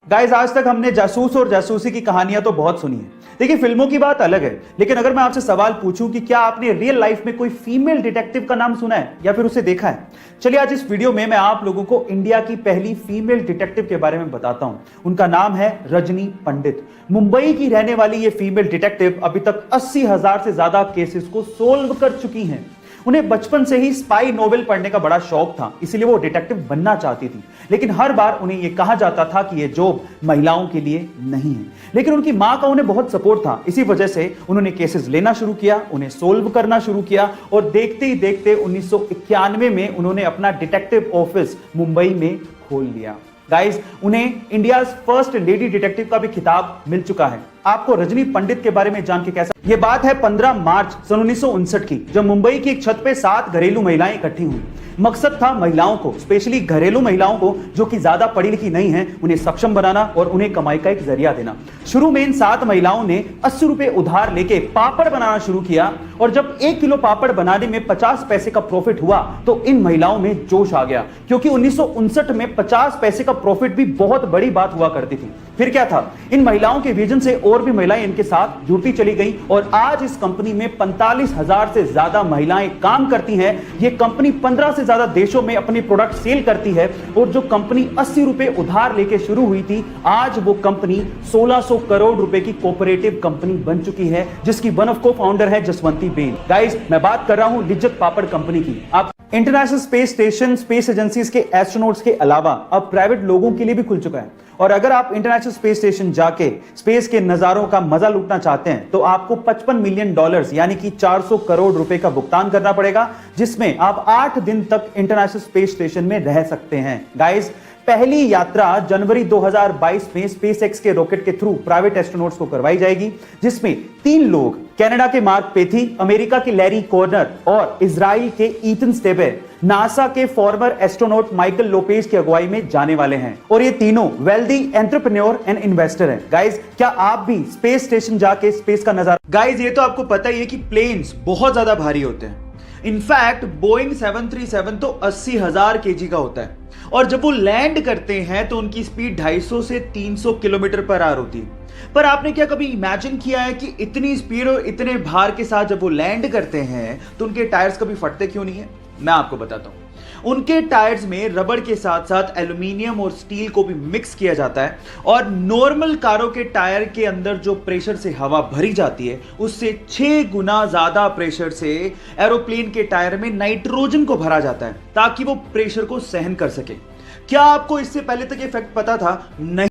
Guys, आज तक हमने जासूस और जासूसी की कहानियां तो बहुत सुनी है। देखिए, फिल्मों की बात अलग है, लेकिन अगर मैं आपसे सवाल पूछूं कि क्या आपने रियल लाइफ में कोई फीमेल डिटेक्टिव का नाम सुना है या फिर उसे देखा है? चलिए, आज इस वीडियो में मैं आप लोगों को इंडिया की पहली फीमेल डिटेक्टिव के बारे में बताता हूं। उनका नाम है रजनी पंडित। मुंबई की रहने वाली ये फीमेल डिटेक्टिव अभी तक 80,000 से ज्यादा केसेस को सोल्व कर चुकी हैं। उन्हें बचपन से ही स्पाई नोवेल पढ़ने का बड़ा शौक था, इसलिए वो डिटेक्टिव बनना चाहती थी। लेकिन हर बार उन्हें यह कहा जाता था कि यह जॉब महिलाओं के लिए नहीं है। लेकिन उनकी मां का उन्हें बहुत सपोर्ट था, इसी वजह से उन्होंने केसेस लेना शुरू किया, उन्हें सोल्व करना शुरू किया और देखते ही देखते 1991 में उन्होंने अपना डिटेक्टिव ऑफिस मुंबई में खोल लिया। गाइस, उन्हें इंडिया फर्स्ट लेडी डिटेक्टिव का भी खिताब मिल चुका है। आपको रजनी पंडित के बारे में जान के कैसा? यह बात है 15 मार्च सन 1959 की, जब मुंबई की एक छत पे 7 घरेलू महिलाएं इकट्ठी हुई। मकसद था महिलाओं को, स्पेशली घरेलू महिलाओं को जो कि ज्यादा पढ़ी लिखी नहीं है, उन्हें सक्षम बनाना और उन्हें कमाई का एक जरिया देना। शुरू में इन 7 महिलाओं ने 80 रुपए उधार लेके पापड़ बनाना शुरू किया और जब 1 किलो पापड़ बनाने में 50 पैसे का प्रॉफिट हुआ तो इन महिलाओं में जोश आ गया, क्योंकि 1959 में 50 पैसे का प्रॉफिट भी बहुत बड़ी बात हुआ करती थी। फिर क्या था, इन महिलाओं के विजन से और भी महिलाएं इनके साथ जुड़ती चली गई और आज इस कंपनी में 45,000 से ज्यादा महिलाएं काम करती हैं। ये कंपनी 15 से ज्यादा देशों में अपनी प्रोडक्ट सेल करती है और जो कंपनी 80 रुपए उधार लेके शुरू हुई थी, आज वो कंपनी 1600 करोड़ रुपए की कोऑपरेटिव कंपनी बन चुकी है, जिसकी वन ऑफ को फाउंडर है जसवंती बेन। गाइस, मैं बात कर रहा हूं लिज्जत पापड़ कंपनी की। आप international space station, space agencies के एस्ट्रोनॉट्स के अलावा अब प्राइवेट लोगों के लिए भी खुल चुका है। और अगर आप इंटरनेशनल स्पेस स्टेशन जाके स्पेस के नजारों का मजा लूटना चाहते हैं तो आपको $55 मिलियन यानी कि 400 करोड़ रुपए का भुगतान करना पड़ेगा, जिसमें आप 8 दिन तक इंटरनेशनल स्पेस स्टेशन में रह सकते हैं। गाइस, पहली यात्रा जनवरी 2022 में स्पेसएक्स के रॉकेट के थ्रू प्राइवेट एस्ट्रोनॉट्स को करवाई जाएगी, जिसमें 3 लोग कनाडा के मार्क पेथी, अमेरिका के लैरी कॉर्नर और इजराइल के ईथन स्टेबे नासा के फॉर्मर एस्ट्रोनॉट माइकल लोपेज की अगुवाई में जाने वाले हैं। और ये तीनों वेल्दी एंटरप्रेन्योर एंड इन्वेस्टर हैं। गाइस, क्या आप भी स्पेस स्टेशन जाके स्पेस का नजारा? गाइस, ये तो आपको पता ही है कि प्लेन्स बहुत ज्यादा भारी होते हैं। इनफैक्ट बोइंग 737 तो 80,000 केजी का होता है और जब वो लैंड करते हैं तो उनकी स्पीड 250 से 300 किलोमीटर पर आवर होती है। पर आपने क्या कभी इमेजिन किया है कि इतनी स्पीड और इतने भार के साथ जब वो लैंड करते हैं तो उनके टायर्स कभी फटते क्यों नहीं है? मैं आपको बताता हूं। उनके टायर्स में रबड़ के साथ साथ एल्यूमिनियम और स्टील को भी मिक्स किया जाता है और नॉर्मल कारों के टायर के अंदर जो प्रेशर से हवा भरी जाती है, उससे 6 गुना ज्यादा प्रेशर से एरोप्लेन के टायर में नाइट्रोजन को भरा जाता है ताकि वो प्रेशर को सहन कर सके। क्या आपको इससे पहले तक ये फैक्ट पता था? नहीं।